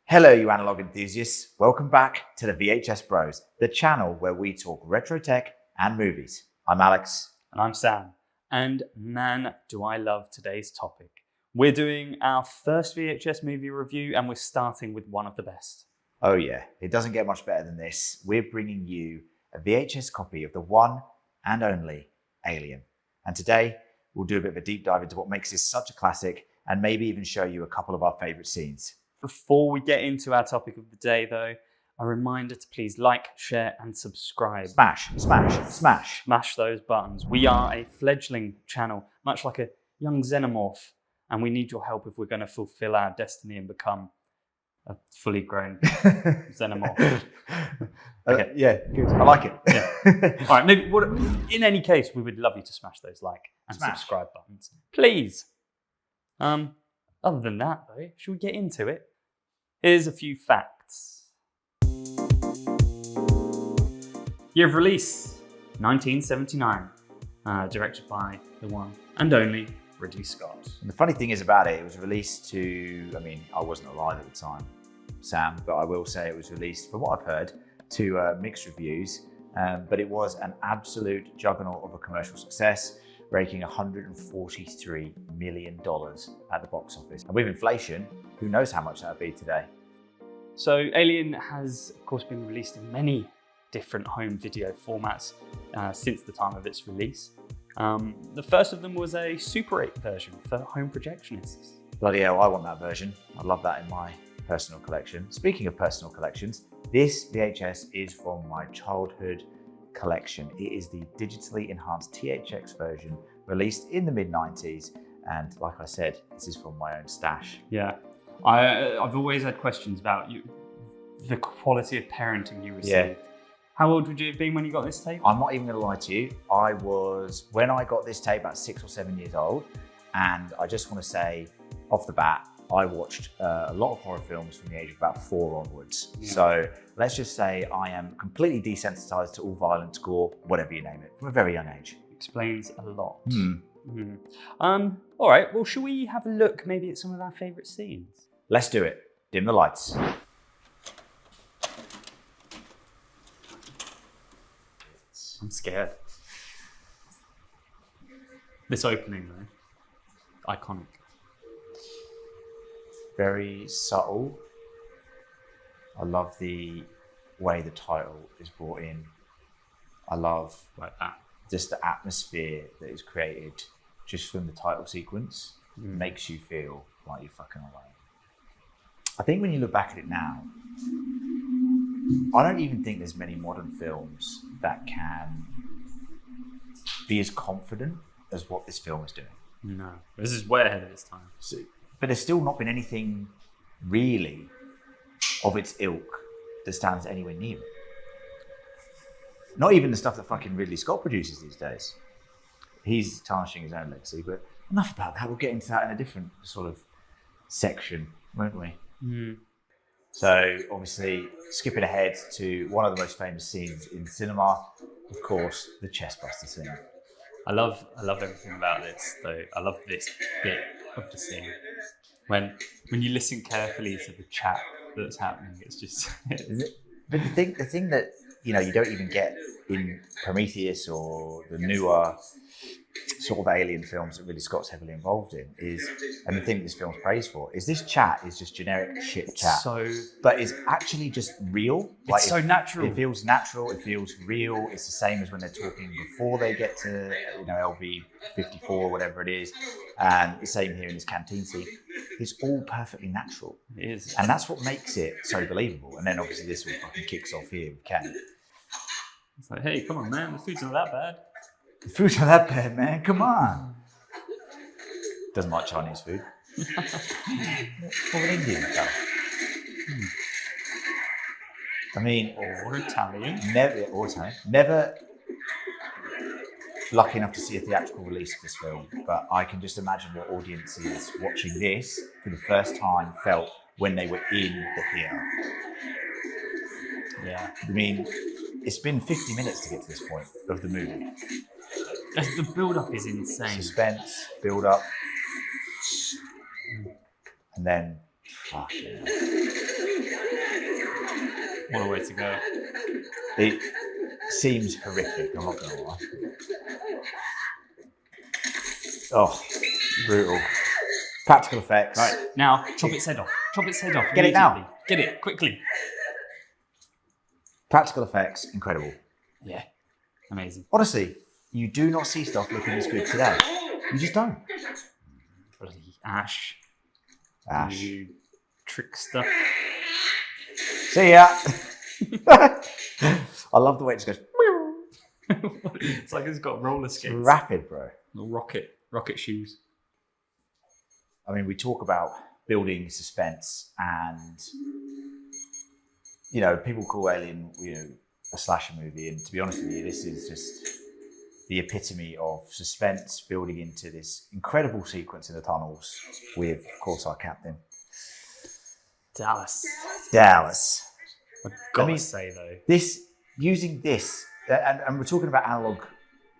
Hello, you analog enthusiasts. Welcome back to the VHS Bros, the channel where we talk retro tech and movies. I'm Alex. And I'm Sam. And man, do I love today's topic. We're doing our first VHS movie review and we're starting with one of the best. Oh yeah, it doesn't get much better than this. We're bringing you a VHS copy of the one and only Alien. And today, we'll do a bit of a deep dive into what makes this such a classic and maybe even show you a couple of our favourite scenes. Before we get into our topic of the day though, a reminder to please like, share and subscribe. Smash, smash, smash. Smash those buttons. We are a fledgling channel, much like a young xenomorph, and we need your help if we're going to fulfill our destiny and become a fully grown xenomorph. Okay. Yeah, good. I like it. Yeah. All right. In any case, we would love you to smash those like and subscribe buttons, please. Other than that, though, should we get into it? Here's a few facts. Year of release, 1979. Directed by the one and only Ridley Scott. And the funny thing is about it, it was released to, I wasn't alive at the time, Sam, but I will say it was released, from what I've heard, to mixed reviews. But it was an absolute juggernaut of a commercial success, raking $143 million at the box office. And with inflation, who knows how much that would be today? So Alien has, of course, been released in many different home video formats since the time of its release. The first of them was a Super 8 version for home projectionists. Bloody hell, I want that version. I love that in my personal collection. Speaking of personal collections, this VHS is from my childhood collection. It is the digitally enhanced THX version released in the mid-90s. And like I said, this is from my own stash. Yeah, I've always had questions about the quality of parenting you received. Yeah. How old would you have been when you got this tape? I'm not even gonna lie to you. When I got this tape, about 6 or 7 years old. And I just wanna say, off the bat, I watched a lot of horror films from the age of about 4 onwards. Yeah. So let's just say I am completely desensitized to all violence, gore, whatever you name it, from a very young age. Explains a lot. All right, well, shall we have a look maybe at some of our favorite scenes? Let's do it. Dim the lights. I'm scared. This opening though, iconic. Very subtle. I love the way the title is brought in. I love like that. Just the atmosphere that is created just from the title sequence. Makes you feel like you're fucking away. I think when you look back at it now, I don't even think there's many modern films that can be as confident as what this film is doing. No, this is way ahead of its time. But there's still not been anything really of its ilk that stands anywhere near it. Not even the stuff that fucking Ridley Scott produces these days. He's tarnishing his own legacy, but enough about that. We'll get into that in a different sort of section, won't we? So obviously, skipping ahead to one of the most famous scenes in cinema, of course, the chestbuster scene. I love everything about this, though. I love this bit of the scene. When you listen carefully to the chat that's happening, it's just... But the thing that, you don't even get in Prometheus or the newer sort of alien films that Ridley Scott's heavily involved in is, and the thing this film's praised for, is this chat is just generic shit chat. But it's actually just real. It's so natural. It feels natural, it feels real. It's the same as when they're talking before they get to, LV 54 or whatever it is. And the same here in this canteen scene. It's all perfectly natural. It is. And that's what makes it so believable. And then obviously this all fucking kicks off here with Ken. It's like, hey, come on, man, the food's not that bad. The food's not that bad, man. Come on. Doesn't like Chinese food. Or an Indian fella. Or Italian. Never lucky enough to see a theatrical release of this film, but I can just imagine what audiences watching this for the first time felt when they were in the theatre. Yeah. It's been 50 minutes to get to this point of the movie. The build-up is insane. Suspense, build-up, and then, fuck yeah. What a way to go. It seems horrific, I'm not going to lie. Oh, brutal. Practical effects. Right, now, chop its head off. Chop its head off. Get it now. Immediately. Get it, quickly. Practical effects, incredible. Yeah, amazing. Honestly, you do not see stuff looking this good today. You just don't. Bloody Ash. Ash. You trickster. See ya. I love the way it just goes. It's like it's got roller skates. It's rapid, bro. Rocket shoes. I mean, we talk about building suspense, and people call Alien, a slasher movie, and to be honest with you, this is just the epitome of suspense building into this incredible sequence in the tunnels with, of course, our captain, Dallas. I've got to say though, using this, and we're talking about analog,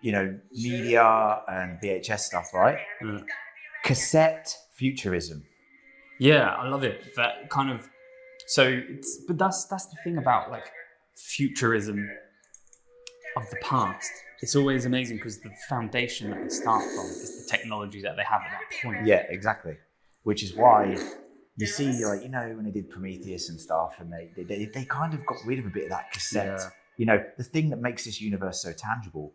media and VHS stuff, right? Mm. Cassette futurism. Yeah, I love it. That kind of. But that's the thing about like futurism of the past. It's always amazing because the foundation that they start from is the technology that they have at that point. Yeah, exactly. Which is why you see, like, when they did Prometheus and stuff, and they kind of got rid of a bit of that cassette. Yeah. The thing that makes this universe so tangible.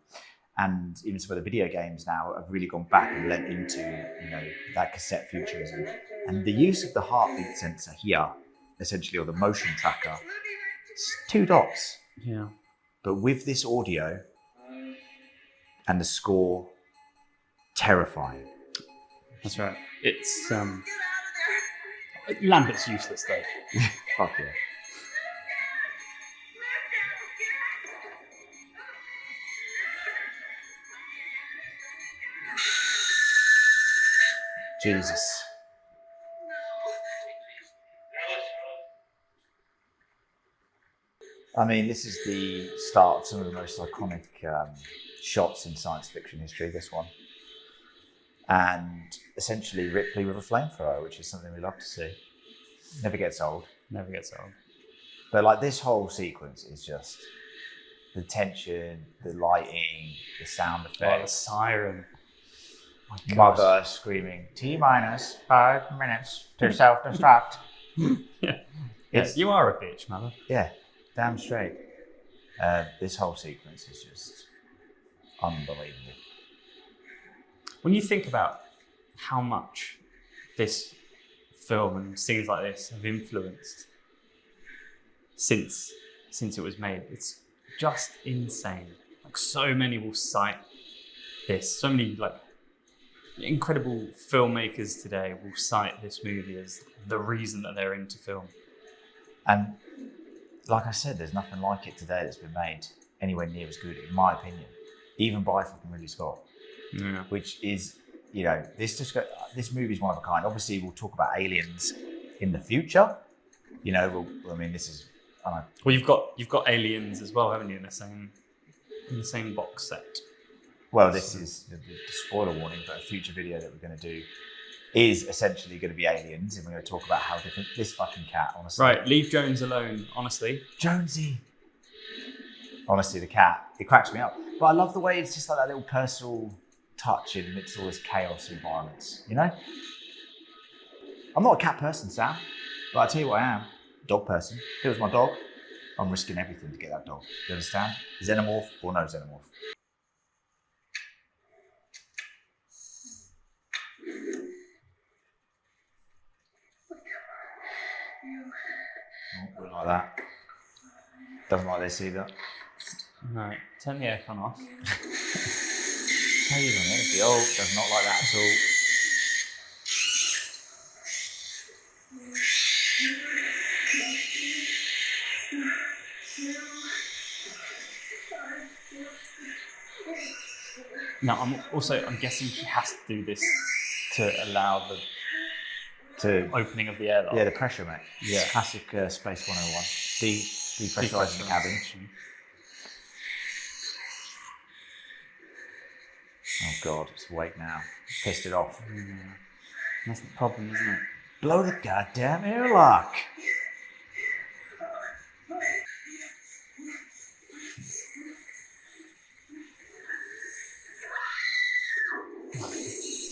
And even some of the video games now have really gone back and lent into, that cassette futurism. And the use of the heartbeat sensor here, essentially, or the motion tracker, it's 2 dots. Yeah. But with this audio and the score, terrifying. That's right. It's Lambert's useless though. Fuck yeah. Jesus. I mean, this is the start of some of the most iconic shots in science fiction history, this one. And essentially Ripley with a flamethrower, which is something we love to see. Never gets old. Never gets old. But like this whole sequence is just the tension, the lighting, the sound effects. Oh, the siren. Mother screaming, T-minus 5 minutes to self-destruct. Yeah. Yes, you are a bitch, mother. Yeah, damn straight. This whole sequence is just unbelievable. When you think about how much this film and scenes like this have influenced since it was made, it's just insane. Like, so many will cite this. So many incredible filmmakers today will cite this movie as the reason that they're into film. And like I said, there's nothing like it today that's been made anywhere near as good, in my opinion, even by fucking Ridley Scott. Yeah. Which is, this movie is one of a kind. Obviously, we'll talk about aliens in the future. This is, I don't know. Well, you've got Aliens as well, haven't you? In the same box set. Well, this is the spoiler warning, but a future video that we're going to do is essentially going to be aliens, and we're going to talk about how different this fucking cat, honestly. Right, leave Jones alone, honestly. Jonesy. Honestly, the cat, it cracks me up. But I love the way it's just like that little personal touch in amidst all this chaos and violence, I'm not a cat person, Sam, but I'll tell you what I am, a dog person. If it was my dog, I'm risking everything to get that dog. You understand? Xenomorph or no xenomorph. Oh, wouldn't like that. Doesn't like this either. Right, turn the aircon off. Even if the old does not like that at all. No, I'm guessing he has to do this to allow the opening of the airlock. Yeah, the pressure, mate. Yeah. Classic Space 101. Depressurising the cabin. Oh God, it's awake now. Pissed it off. That's the problem, isn't it? Blow the goddamn airlock.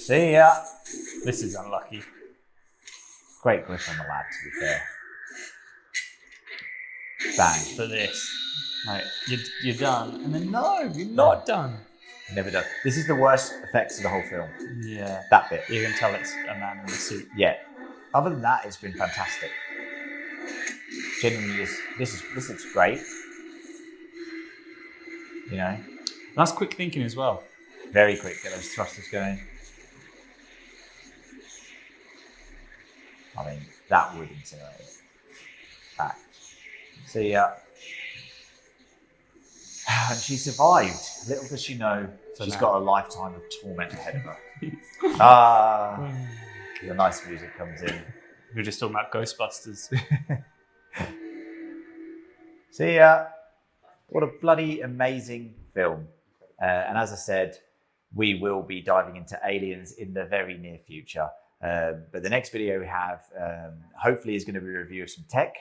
See ya. This is unlucky. Great grip on the lad, to be fair. Bang. For this. Like, you're done. And then, no, you're not done. Never done. This is the worst effects of the whole film. Yeah. That bit. You can tell it's a man in a suit. Yeah. Other than that, it's been fantastic. Genuinely, this looks great. You know? That's quick thinking as well. Very quick, get those thrusters going. I mean, that would incinerate. Fact. See ya. And she survived. Little does she know, she's got a lifetime of torment ahead of her. The nice music comes in. We were just talking about Ghostbusters. See ya. What a bloody amazing film. And as I said, we will be diving into aliens in the very near future. But the next video we have, hopefully, is going to be a review of some tech.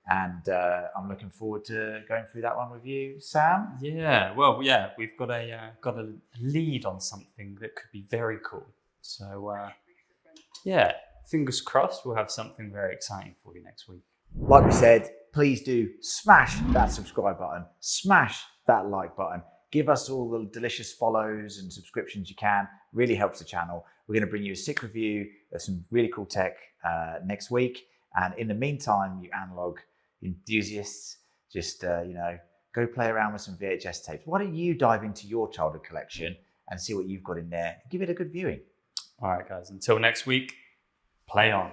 And I'm looking forward to going through that one with you, Sam. Yeah, well, yeah, we've got a lead on something that could be very cool. So, yeah, fingers crossed we'll have something very exciting for you next week. Like we said, please do smash that subscribe button, smash that like button. Give us all the delicious follows and subscriptions you can. Really helps the channel. We're going to bring you a sick review of some really cool tech next week. And in the meantime, you Analoogue enthusiasts, just go play around with some VHS tapes. Why don't you dive into your childhood collection and see what you've got in there? Give it a good viewing. All right, guys. Until next week, play on.